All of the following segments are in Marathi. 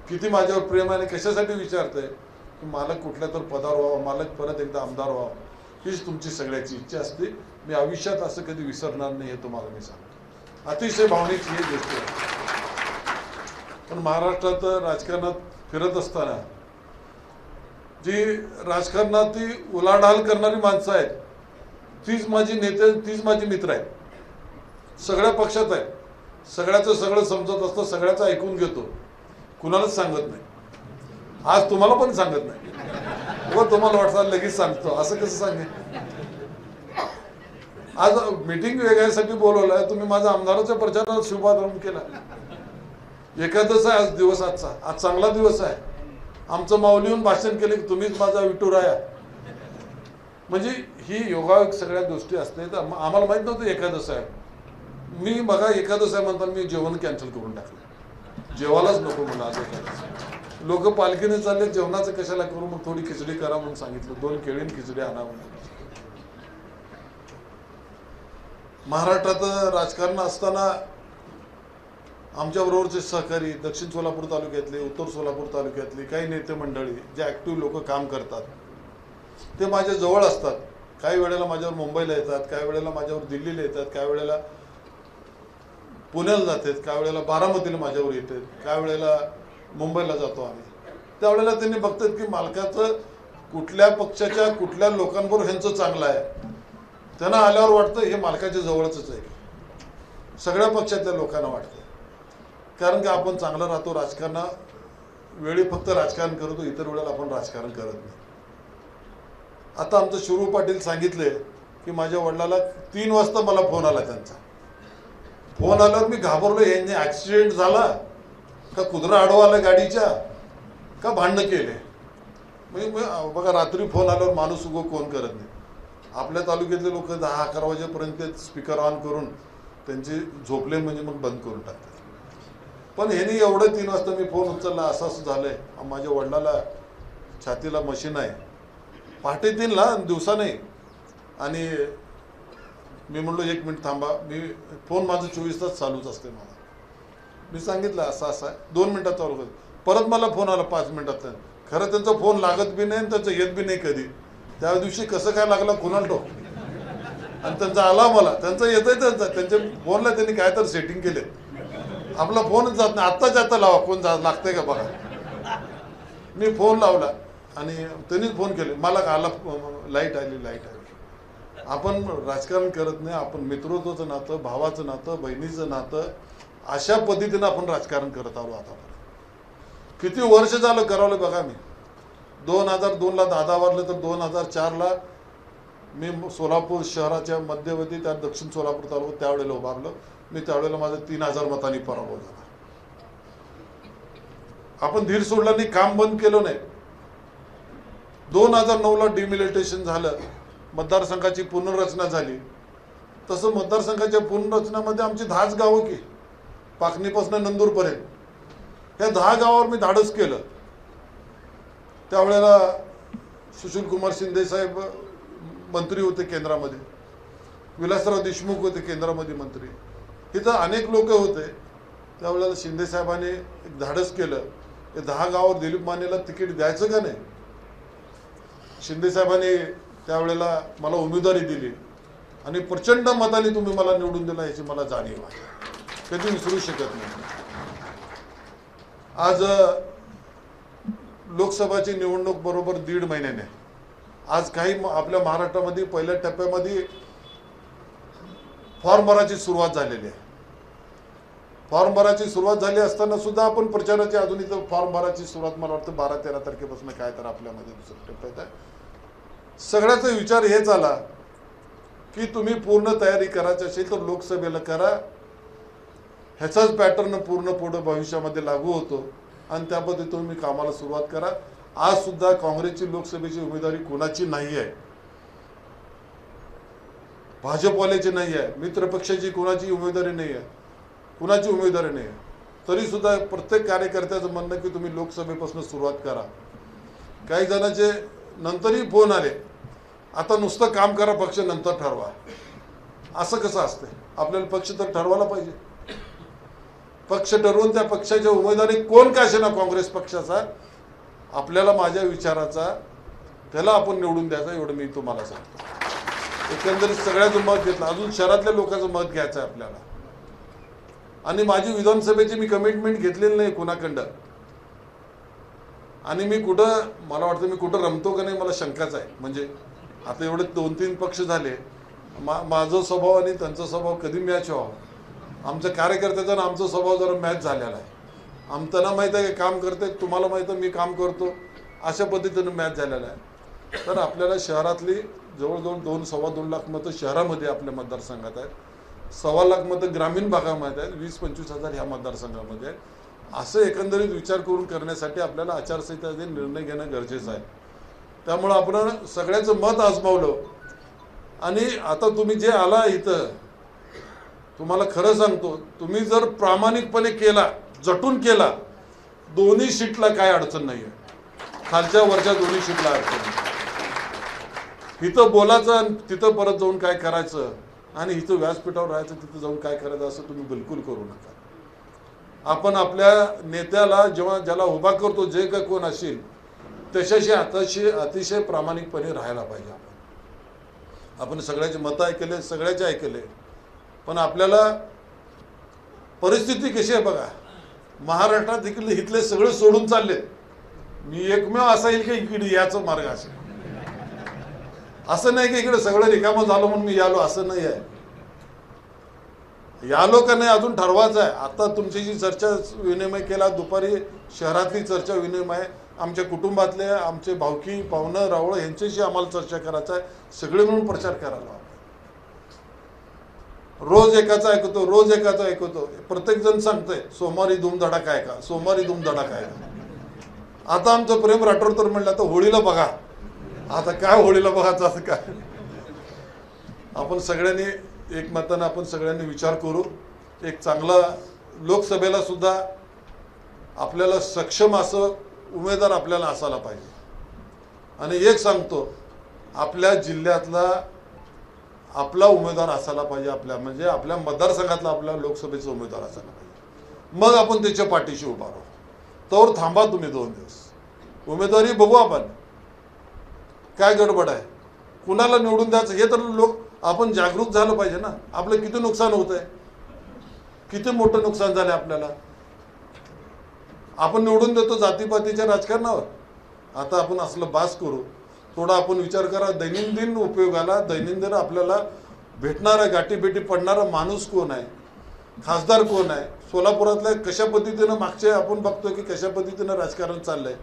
किती माझ्यावर प्रेम आहे, कशासाठी विचारतंय की मालक कुठल्या तर पदावर व्हावं, मालक परत एकदा आमदार व्हावं, हीच तुमची सगळ्याची इच्छा असते. मी आयुष्यात असं कधी विसरणार नाही हे तुम्हाला मी सांगतो. अतिशय भावनिक ही गोष्ट आहे. पण महाराष्ट्रात राजकारणात फिरत असताना जी राजकारणात ती उलाढाल करणारी माणसं आहेत, तीच माझी नेते, तीच माझी मित्र आहेत. सगळ्या पक्षात आहेत, सगळ्याचं सगळं समजत असतं, सगळ्याचं ऐकून घेतो, कुणालाच सांगत नाही. आज तुम्हाला पण सांगत नाही, व तुम्हाला वाटतं लगेच सांगतो, असं कसं सांगेल. आज मीटिंग वेगळ्यासाठी बोलवलं आहे, तुम्ही माझा आमदाराच्या प्रचारात शुभारंभ केला. एकादश आहे आज दिवस, आज चांगला दिवस आहे. आमचं माऊलीहून भाषण केले की तुम्हीच माझा विठुराया. म्हणजे ही योगायोग सगळ्या गोष्टी असते. तर आम्हाला माहित नव्हतं एकादश आहे. मी बघा एकादश आहे म्हणताना मी जेवण कॅन्सल करून टाकलं, जेवायलाच नको म्हणून. आज एकादश लोक पालखीने चालले, जेवणाचं कशाला करू, मग थोडी खिचडी करा म्हणून सांगितलं, 2 केळी खिचडी आणा म्हणून. महाराष्ट्रात राजकारण असताना आमच्याबरोबरचे सहकारी दक्षिण सोलापूर तालुक्यातले, उत्तर सोलापूर तालुक्यातले काही नेते मंडळी जे ॲक्टिव्ह लोक काम करतात ते माझ्या जवळ असतात. काही वेळेला माझ्यावर मुंबईला येतात, काही वेळेला माझ्यावर दिल्लीला येतात, काही वेळेला पुण्याला जातात, काही वेळेला बारामतीला माझ्यावर येतात, काही वेळेला मुंबईला जातो आम्ही. त्यावेळेला त्यांनी बघतात की मालकाचं कुठल्या पक्षाच्या कुठल्या लोकांबरोबर ह्यांचं चांगलं आहे. त्यांना आल्यावर वाटतं हे मालकाच्या जवळच आहे. सगळ्या पक्षातल्या लोकांना वाटतं, कारण की आपण चांगलं राहतो. राजकारणा वेळी फक्त राजकारण करतो, इतर वेळेला आपण राजकारण करत नाही. आता आमचं शिरू पाटील सांगितले की माझ्या वडिलाला 3 वाजता मला फोन आला. त्यांचा फोन आल्यावर मी घाबरलो, यांनी ॲक्सिडेंट झाला का, कुत्रा आडवा आला गाडीच्या, का भांडणं केले. म्हणजे बघा रात्री फोन आल्यावर माणूस उगो कोण करत नाही. आपल्या तालुक्यातले लोक 10-11 वाजेपर्यंत स्पीकर ऑन करून त्यांचे झोपले म्हणजे मग बंद करून टाकतात. पण ह्यांनी एवढं 3 वाजता मी फोन उचलला, असं असं झालंय, माझ्या वडिलाला छातीला मशीन आहे, पहाटे 3ला दिवसा नाही. आणि मी म्हणलो 1 मिनिट थांबा, मी फोन माझं 24 तास चालूच असते. मला मी सांगितलं असं असं आहे, 2 मिनिटात चालू करतो. परत मला फोन आला 5 मिनिटात. खरं त्यांचा फोन लागत बी नाही आणि त्यांचं येत बी नाही कधी. त्या दिवशी कसं काय लागला कुणाला ठोक, आणि त्यांचा आला मला, त्यांचं येतंय, त्यांच्या फोनला त्यांनी काय तर सेटिंग केले. आपला फोनच जात नाही. आत्ताच आता लावा, कोण लागतंय का बघा. मी फोन लावला आणि त्यांनीच फोन केले, मला आला, लाईट आली, लाईट आली. आपण राजकारण करत नाही, आपण मित्रत्वाचं नातं, भावाचं नातं, बहिणीचं नातं, अशा पद्धतीनं आपण राजकारण करत आलो. आता किती वर्ष झालं करावलं बघा. मी 2002ला दादा वारलं, तर 2004ला मी सोलापूर शहराच्या मध्यवर्ती त्या दक्षिण सोलापूर तालुका त्यावेळेला उभारलं. मी त्यावेळेला माझा 3000 मतांनी पराभव झाला. आपण धीर सोडला नाही, काम बंद केलं नाही. 2009ला डिमिलिटेशन झालं, मतदारसंघाची पुनर्रचना झाली. तसं मतदारसंघाच्या पुनर्रचनामध्ये आमची 10च गावं की पाकणीपासून नंदूरपर्यंत, ह्या 10 गावावर मी धाडस केलं. त्यावेळेला सुशीलकुमार शिंदे साहेब मंत्री होते केंद्रामध्ये, विलासराव देशमुख होते केंद्रामध्ये मंत्री, इथं अनेक लोक होते. त्यावेळेला शिंदे साहेबांनी एक धाडस केलं, ते 10 गावावर दिलीप मानेला तिकीट द्यायचं का नाही. शिंदे साहेबांनी त्यावेळेला मला उमेदवारी दिली आणि प्रचंड मताने तुम्ही मला निवडून दिला, याची मला जाणीव आहे, कधी विसरू शकत नाही. आज लोकसभाची निवडणूक बरोबर 1.5 महिन्याने, आज काही आपल्या महाराष्ट्रामध्ये पहिल्या टप्प्यामध्ये फॉर्म भरायची सुरुवात झालेली आहे. फॉर्म भरायची सुरुवात झाली असताना सुद्धा आपण प्रचाराची, अजून इथं फॉर्म भरायची सुरुवात मला वाटतं 12-13 तारखेपासून काय तर आपल्यामध्ये दुसऱ्या टप्प्यात आहे. सगळ्याचा विचार हेच आला की तुम्ही पूर्ण तयारी करायची असेल तर लोकसभेला करा. ह्याचाच पॅटर्न पूर्ण पुढे भविष्यामध्ये लागू होतो आणि त्या पद्धतीने तुम्ही कामाला सुरुवात करा. आज सुद्धा काँग्रेसची लोकसभेची उमेदवारी कोणाची नाही आहे, भाजपवाल्याची नाही आहे, मित्रपक्षाची कोणाची उमेदवारी नाही आहे, कुणाची उमेदवारी नाही आहे. तरी सुद्धा प्रत्येक कार्यकर्त्याचं म्हणणं की तुम्ही लोकसभेपासून सुरुवात करा. काही जणांचे नंतरही फोन आले, आता नुसतं काम करा, पक्ष नंतर ठरवा. असं कसं असतं, आपल्याला पक्ष तर ठरवायला पाहिजे. पक्ष ठरवून त्या पक्षाच्या उमेदवारी कोण का असेना काँग्रेस पक्षाचा, आपल्याला माझ्या विचाराचा त्याला आपण निवडून द्यायचा, एवढं मी तुम्हाला सांगतो. एकंदरीत सगळ्याचं मत घेतलं, अजून शहरातल्या लोकांचं मत घ्यायचं आहे आपल्याला. आणि माझी विधानसभेची मी कमिटमेंट घेतलेली नाही कुणाकडं, आणि मी कुठं, मला वाटतं मी कुठं रमतो का नाही मला शंकाच आहे. म्हणजे आता एवढे 2-3 पक्ष झाले, माझा स्वभाव आणि त्यांचा स्वभाव कधी मॅच व्हावा. आमच्या कार्यकर्त्याचा आणि आमचा स्वभाव जरा मॅच झालेला आहे. त्यांना माहीत आहे की काम करते, तुम्हाला माहीत आहे मी काम करतो, अशा पद्धतीनं मॅच झालेला आहे. तर आपल्याला शहरातली जवळजवळ 2-2.25 लाख मतं शहरामध्ये आपल्या मतदारसंघात आहेत, 1.25 लाख मतं ग्रामीण भागामध्ये आहेत, 20-25 हजार ह्या मतदारसंघामध्ये आहेत. असं एकंदरीत विचार करून करण्यासाठी आपल्याला आचारसंहितेचे निर्णय घेणं गरजेचं आहे. त्यामुळं आपण सगळ्याचं मत आजमावलं. आणि आता तुम्ही जे आला इथं, तुम्हाला खरं सांगतो, तुम्ही जर प्रामाणिकपणे केला, झटून केला, दोन्ही सीटला काय अडचण नाही आहे. खालच्या वरच्या दोन्ही सीटला अडचण नाही. इथं बोलायचं आणि तिथं परत जाऊन काय करायचं, आणि इथं व्यासपीठावर राहायचं तिथं जाऊन काय करायचं, असं तुम्ही बिलकुल करू नका. आपण आपल्या नेत्याला जेव्हा ज्याला उभा करतो, जे का कोण असेल त्याच्याशी अतिशय प्रामाणिकपणे राहायला पाहिजे. आपण सगळ्याचे मतं ऐकले, सगळ्याचे ऐकले, पण आपल्याला परिस्थिती कशी आहे बघा. महाराष्ट्रात इथले सगळे सोडून चालले. मी एकमेव असा येईल की इकडे याचा मार्ग असेल. असं नाही की इकडे सगळं रिकामं झालं म्हणून मी यालो, असं नाही आहे. यालो का नाही अजून ठरवायचं आहे. आता तुमच्याशी चर्चा विनिमय केला दुपारी, शहरातली चर्चा विनिमय, आमच्या कुटुंबातले आमचे भावकी पाहुणं रावळ यांच्याशी आम्हाला चर्चा करायचं आहे. सगळे मिळून प्रचार करायला. रोज एकाचा ऐकतो, प्रत्येक जण सांगतोय सोमवारी धूमधडाका आहे का, सोमवारी धूमधडाका आहे का. आता आमचं प्रेम राठोड तर म्हणलं आता होळीला बघा, आता काय होळीला बघायचं असं काय. आपण सगळ्यांनी एकमतानं आपण सगळ्यांनी विचार करू. एक चांगला लोकसभेला सुद्धा आपल्याला सक्षम असं उमेदवार आपल्याला असायला पाहिजे. आणि एक सांगतो, आपल्या जिल्ह्यातला आपला उमेदवार असायला पाहिजे, आपल्या म्हणजे आपल्या मतदारसंघातला आपल्या लोकसभेचा उमेदवार असायला पाहिजे. मग आपण त्याच्या पाठीशी उभा राहू. तोवर थांबा तुम्ही 2 दिवस, उमेदवारी बघू आपण काय गडबड आहे, कुणाला निवडून द्यायचं हे तर आपण जागरूक झालं पाहिजे ना. आपलं किती नुकसान होत आहे, किती मोठं नुकसान झालं आपल्याला. आपण निवडून देतो जातीपातीच्या राजकारणावर. आता आपण असलं बास करू. थोडा आपण विचार करा, दैनंदिन उपयोगाला, दैनंदिन आपल्याला भेटणारा गाठीभेटी पडणारा माणूस कोण आहे, खासदार कोण आहे, सोलापुरातल्या कशा पद्धतीनं मागचे आपण बघतो की कशा पद्धतीनं राजकारण चाललंय.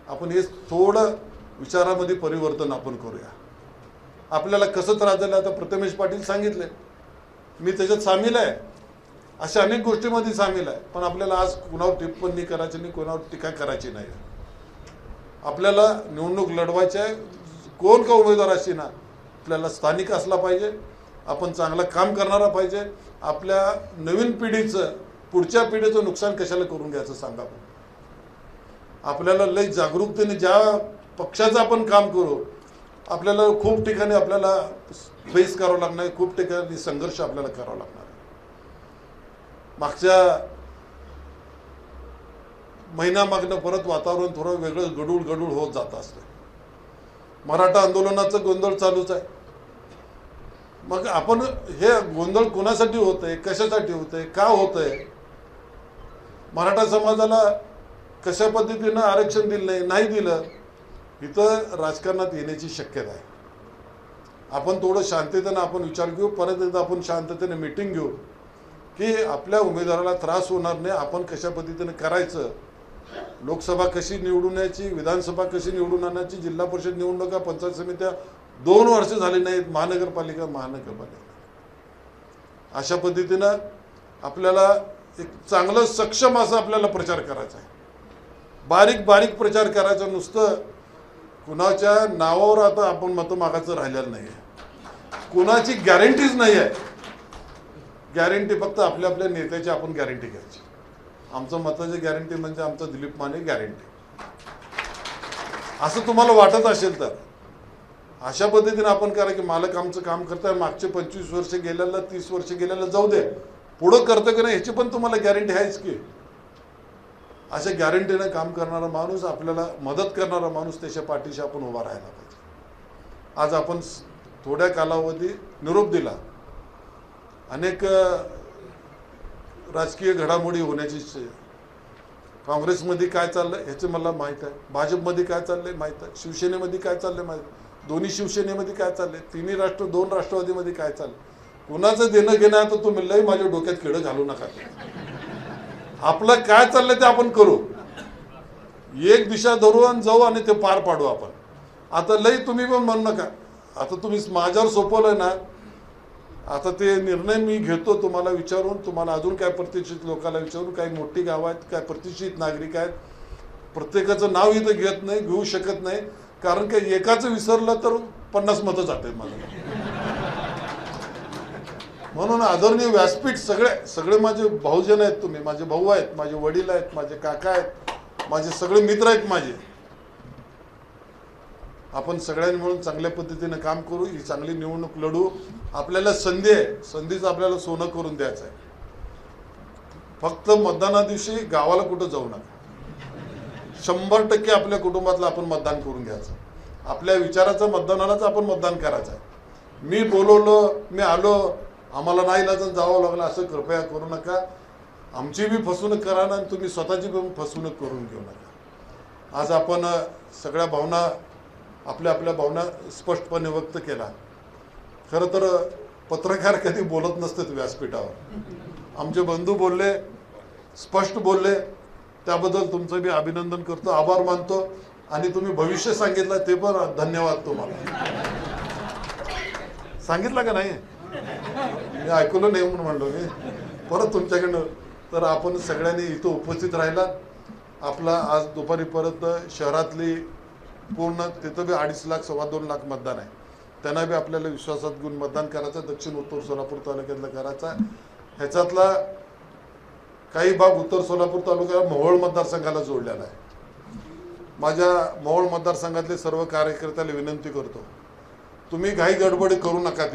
आपण हे थोडं विचारामध्ये परिवर्तन आपण करूया. आपल्याला कसं त्रास झाला आता प्रथमेश पाटील सांगितले, मी त्याच्यात सामील आहे, अशा अनेक गोष्टींमध्ये सामील आहे. पण आपल्याला आज कुणावर टिप्पणी करायची नाही, कुणावर टीका करायची नाही. आपल्याला निवडणूक लढवायची आहे. कोण का उमेदवार असे ना, आपल्याला स्थानिक असला पाहिजे, आपण चांगलं काम करणारा पाहिजे. आपल्या नवीन पिढीचं, पुढच्या पिढीचं नुकसान कशाला करून घ्यायचं सांगा. आपल्याला लई जागरूकतेने ज्या पक्षाचं आपण काम करू, आपल्याला खूप ठिकाणी आपल्याला फेस करावं लागणार, खूप ठिकाणी संघर्ष आपल्याला करावा लागणार. मागच्या महिन्यामागनं परत वातावरण थोडं वेगळं गडूळ होत जात असतं. मराठा आंदोलनाचं गोंधळ चालूच आहे. मग आपण हे गोंधळ कोणासाठी होतंय, कशासाठी होतंय, का होतंय, मराठा समाजाला कशा पद्धतीनं आरक्षण दिलं नाही दिलं, इथं राजकारणात येण्याची शक्यता आहे. आपण थोडं शांततेनं आपण विचार घेऊ, परत एकदा आपण शांततेने मीटिंग घेऊ की आपल्या उमेदवाराला त्रास होणार नाही, आपण कशा पद्धतीने करायचं, लोकसभा कशी निवडून यायची, विधानसभा कशी निवडून आणायची, जिल्हा परिषद निवडणुका, पंचायत समित्या 2 वर्ष झाली नाहीत, महानगरपालिका अशा पद्धतीनं आपल्याला एक चांगलं सक्षम असं आपल्याला प्रचार करायचा आहे. बारीक प्रचार करायचा, नुसतं कुणाच्या नावावर आता आपण मतं मागायचं राहिलेलं नाही आहे. कुणाची गॅरंटीच नाही आहे. गॅरंटी फक्त आपल्या आपल्या नेत्याची आपण गॅरंटी घ्यायची. आमचं मताची गॅरंटी म्हणजे आमचं दिलीप माने गॅरंटी, असं तुम्हाला वाटत असेल तर अशा पद्धतीने आपण करा की मालक आमचं काम करताय, मागचे 25 वर्ष गेलेलं 30 वर्ष गेलेलं जाऊ दे, पुढं करतं की नाही ह्याची पण तुम्हाला गॅरंटी आहेच की. अशा गॅरंटीनं काम करणारा माणूस, आपल्याला मदत करणारा माणूस, त्याच्या पाठीशी आपण उभा राहायला पाहिजे. आज आपण थोड्या कालावधी निरोप दिला. अनेक राजकीय घडामोडी होण्याची, काँग्रेसमध्ये काय चाललंय ह्याचं मला माहीत आहे, भाजपमध्ये काय चाललंय माहीत आहे, शिवसेनेमध्ये काय चाललंय माहीत आहे, दोन्ही शिवसेनेमध्ये काय चाललंय, तिन्ही दोन राष्ट्रवादीमध्ये काय चाललंय. कुणाचं देणं घेणं आहे तर तुम्ही लय माझ्या डोक्यात किडं घालू नका. आपलं काय चाललंय ते आपण करू, एक दिशा धरू आणि जाऊ आणि ते पार पाडू आपण. आता लय तुम्ही पण म्हणू नका. आता तुम्ही माझ्यावर सोपवलंय ना, आता ते निर्णय मी घेतो तुम्हाला विचारून, तुम्हाला अजून काय प्रतिष्ठित लोकांना विचारून, काही मोठी गाव आहेत, काय प्रतिष्ठित नागरिक आहेत, प्रत्येकाचं नाव इथं घेत नाही, घेऊ शकत नाही. कारण की एकाचं विसरलं तर 50 मतं जातात मला. म्हणून आदरणीय व्यासपीठ सगळे माझे भाऊजन आहेत, तुम्ही माझे भाऊ आहेत, माझे वडील आहेत, माझे काका आहेत, माझे सगळे मित्र आहेत माझे. आपण सगळ्यांनी मिळून चांगल्या पद्धतीने काम करू, ही चांगली निवडणूक लढू. आपल्याला संधी आहे, संधीच आपल्याला सोनं करून द्यायचं आहे. फक्त मतदाना दिवशी गावाला कुठं जाऊ नका. 100% आपल्या कुटुंबातलं आपण मतदान करून घ्यायचं. आपल्या विचाराचं मतदानालाच आपण मतदान करायचं आहे. मी बोलवलं, मी आलो, आम्हाला नाही इलाजून जावं लागलं असं कृपया करू नका. आमची बी फसवणूक करा ना, तुम्ही स्वतःची पण फसवणूक करून घेऊ नका. आज आपण सगळ्या भावना, आपल्या भावना स्पष्टपणे व्यक्त केला. खरं तर पत्रकार कधी बोलत नसतात व्यासपीठावर. आमचे बंधू बोलले, स्पष्ट बोलले, त्याबद्दल तुमचं मी अभिनंदन करतो, आभार मानतो. आणि तुम्ही भविष्य सांगितलं ते पण धन्यवाद तुम्हाला. सांगितलं का नाही, मी ऐकलं नाही म्हणून म्हणलो मी परत तुमच्याकडनं. तर आपण सगळ्यांनी इथं उपस्थित राहिला. आपला आज दुपारी परत शहरातली पूर्ण तिथं बी 2.5 लाख 2.25 लाख मतदान आहे. त्यांना बी आपल्याला विश्वासात घेऊन मतदान करायचं. दक्षिण उत्तर सोलापूर तालुक्यातलं करायचा. ह्याच्यातला काही भाग उत्तर सोलापूर तालुक्याला मोहोळ मतदारसंघाला जोडलेला आहे. माझ्या मोहोळ मतदारसंघातले सर्व कार्यकर्त्याला विनंती करतो, तुम्ही घाई गडबडी करू नका.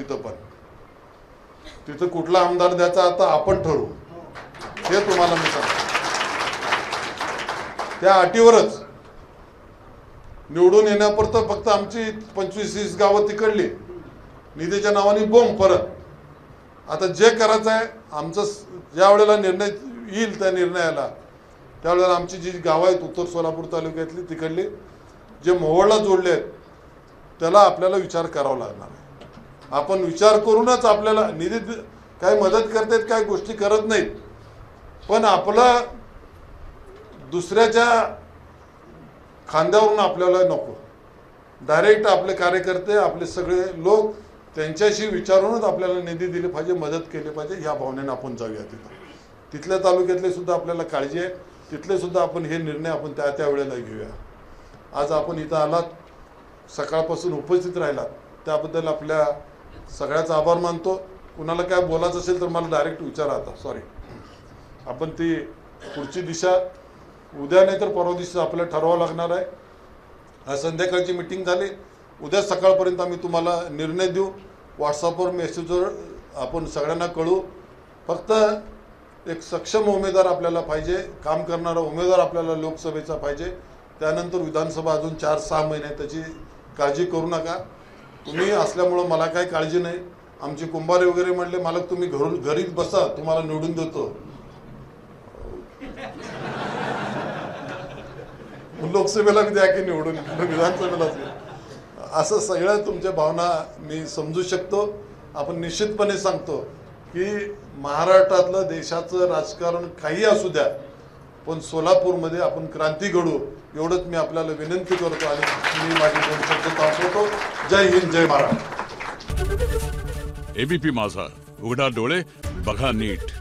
तिथं कुठला आमदार द्यायचा आता आपण ठरवू, हे तुम्हाला मी सांगतो. त्या अटीवरच निवडून येण्यापुरतं फक्त आमची 25-30 गावं तिकडली निधीच्या नावाने बोंब परत. आता जे करायचं आहे आमचं, ज्या वेळेला निर्णय येईल त्या निर्णयाला, त्यावेळेला आमची जी गावं आहेत उत्तर सोलापूर तालुक्यातली तिकडली जे मोहोळला जोडले आहेत त्याला आपल्याला विचार करावा लागणार आहे. आपण विचार करूनच आपल्याला निधी, काय मदत करतात, काय गोष्टी करत नाहीत, पण आपला दुसऱ्याच्या खांद्यावरून आपल्याला नको. डायरेक्ट आपले कार्यकर्ते, आपले सगळे लोक, त्यांच्याशी विचारूनच आपल्याला निधी दिली पाहिजे, मदत केली पाहिजे. ह्या भावनेने आपण जाऊया. तिथल्या तालुक्यातले सुद्धा आपल्याला काळजी आहे. तिथले सुद्धा आपण हे निर्णय आपण त्या वेळेला घेऊया. आज आपण इथं आलात, सकाळपासून उपस्थित राहिलात, त्याबद्दल आपल्या सगळ्याचा आभार मानतो. कुणाला काय बोलायचं असेल तर मला डायरेक्ट विचारा. आता सॉरी, आपण ती पुढची दिशा उद्या नाही तर परवा दिवशी आपल्याला ठरवावं लागणार आहे. आज संध्याकाळची मीटिंग झाली, उद्या सकाळपर्यंत आम्ही तुम्हाला निर्णय देऊ. व्हॉट्सअपवर मेसेजवर आपण सगळ्यांना कळू. फक्त एक सक्षम उमेदवार आपल्याला पाहिजे, काम करणारा उमेदवार आपल्याला लोकसभेचा पाहिजे. त्यानंतर विधानसभा अजून 4-6 महिने, त्याची काळजी करू नका. तुम्ही असल्यामुळं मला काही काळजी नाही. आमचे कुंभारे वगैरे म्हणले मालक तुम्ही घरीच बसा, तुम्हाला निवडून देतो. लोकसभेला बी द्या की निवडून, विधानसभेला असं सगळ्या तुमच्या भावना मी समजू शकतो. आपण निश्चितपणे सांगतो की महाराष्ट्रातलं देशाचं राजकारण काही असू द्या, पण सोलापूरमध्ये आपण क्रांती घडू, एवढंच मी आपल्याला विनंती करतो. आणि मी माझी 2 शब्द थांबवतो. जय हिंद, जय महाराष्ट्र. एबीपी माझा, उघडा डोळे बघा नीट.